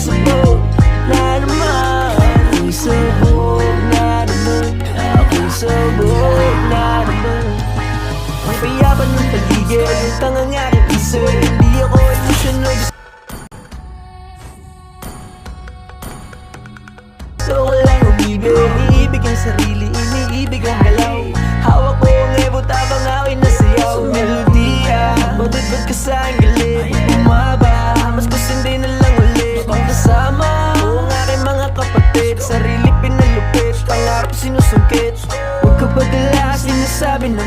sabog na naman. Ako'y sabog na naman. Ako'y sabog na naman. Ang payaban ng paligid, lutang ang aking isip. Hindi ako emosyonal. Gusto ko lang umibig, iniibig ang sarili, iniibig ang galaw.